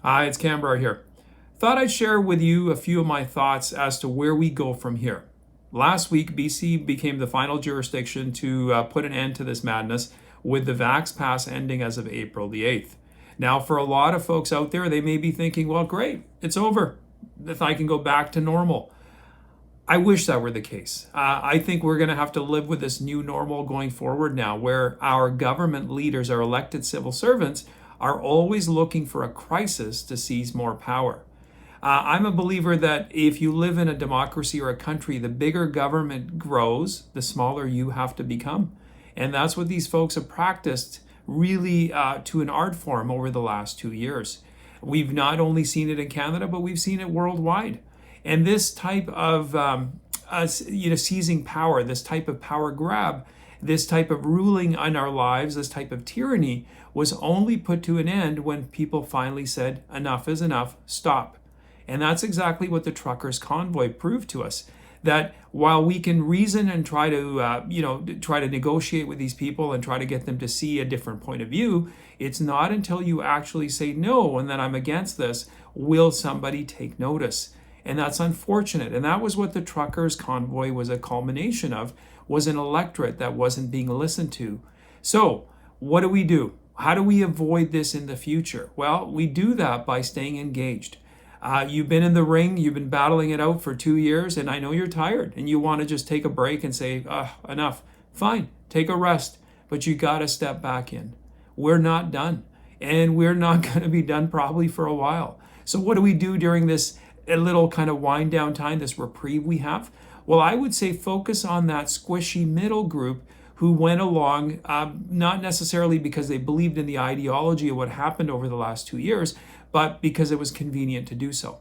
Hi, it's Canberra here. Thought I'd share with you a few of my thoughts as to where we go from here. Last week, BC became the final jurisdiction to put an end to this madness, with the Vax Pass ending as of April the 8th. Now, for a lot of folks out there, they may be thinking, well, great, it's over. If I can go back to normal. I wish that were the case. I think we're going to have to live with this new normal going forward now, where our government leaders, our elected civil servants, are always looking for a crisis to seize more power. I'm a believer that if you live in a democracy or a country, the bigger government grows, the smaller you have to become. And that's what these folks have practiced really to an art form over the last 2 years. We've not only seen it in Canada, but we've seen it worldwide. And this type of seizing power, this type of power grab, this type of ruling on our lives, this type of tyranny was only put to an end when people finally said, enough is enough, stop. And that's exactly what the truckers' convoy proved to us. That while we can reason and try to negotiate with these people and try to get them to see a different point of view, it's not until you actually say no and that I'm against this will somebody take notice. And that's unfortunate. And that was what the truckers' convoy was a culmination of, was an electorate that wasn't being listened to. So what do? How do we avoid this in the future? Well, we do that by staying engaged. You've been in the ring, you've been battling it out for 2 years, and I know you're tired and you want to just take a break and say, enough. Fine, take a rest, but you got to step back in. We're not done, and we're not going to be done probably for a while. So what do we do during this little kind of wind down time, this reprieve we have? Well, I would say focus on that squishy middle group who went along, not necessarily because they believed in the ideology of what happened over the last 2 years, but because it was convenient to do so.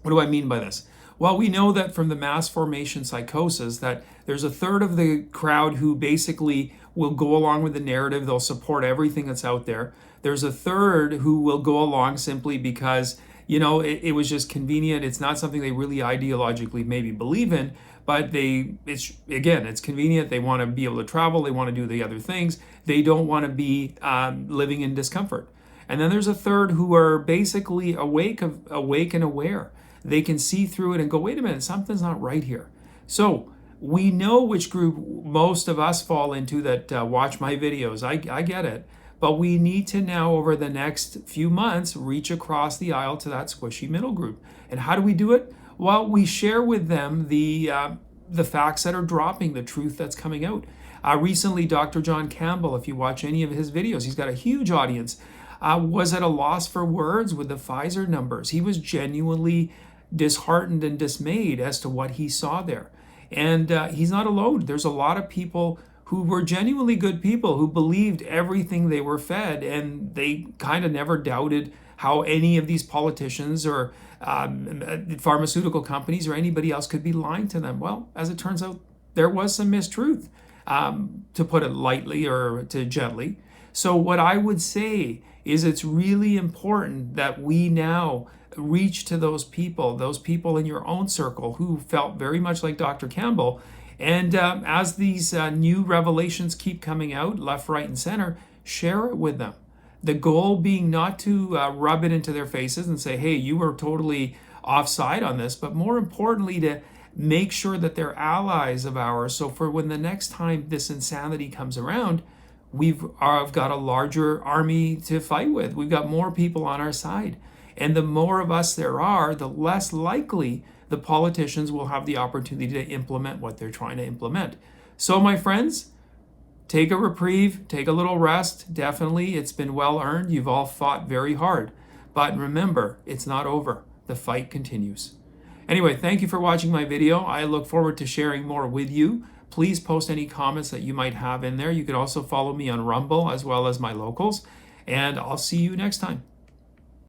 What do I mean by this? Well, we know that from the mass formation psychosis that there's a third of the crowd who basically will go along with the narrative. They'll support everything that's out there. There's a third who will go along simply because, it was just convenient. It's not something they really ideologically maybe believe in, but it's convenient. They want to be able to travel. They want to do the other things. They don't want to be living in discomfort. And then there's a third who are basically awake and aware. They can see through it and go, wait a minute, something's not right here. So we know which group most of us fall into that watch my videos. I get it. But we need to now, over the next few months, reach across the aisle to that squishy middle group. And how do we do it? Well, we share with them the facts that are dropping, the truth that's coming out. Recently, Dr. John Campbell, if you watch any of his videos, he's got a huge audience, was at a loss for words with the Pfizer numbers. He was genuinely disheartened and dismayed as to what he saw there. And he's not alone. There's a lot of people who were genuinely good people who believed everything they were fed, and they kind of never doubted how any of these politicians or pharmaceutical companies or anybody else could be lying to them. Well, as it turns out, there was some mistruth, to put it lightly or to gently. So what I would say is it's really important that we now reach to those people in your own circle who felt very much like Dr. Campbell. And as these new revelations keep coming out, left, right, and center, share it with them. The goal being not to rub it into their faces and say, hey, you were totally offside on this, but more importantly, to make sure that they're allies of ours. So for when the next time this insanity comes around, we've got a larger army to fight with. We've got more people on our side. And the more of us there are, the less likely the politicians will have the opportunity to implement what they're trying to implement. So my friends, take a reprieve, take a little rest. Definitely, it's been well earned. You've all fought very hard. But remember, it's not over. The fight continues. Anyway, thank you for watching my video. I look forward to sharing more with you. Please post any comments that you might have in there. You could also follow me on Rumble as well as my locals. And I'll see you next time.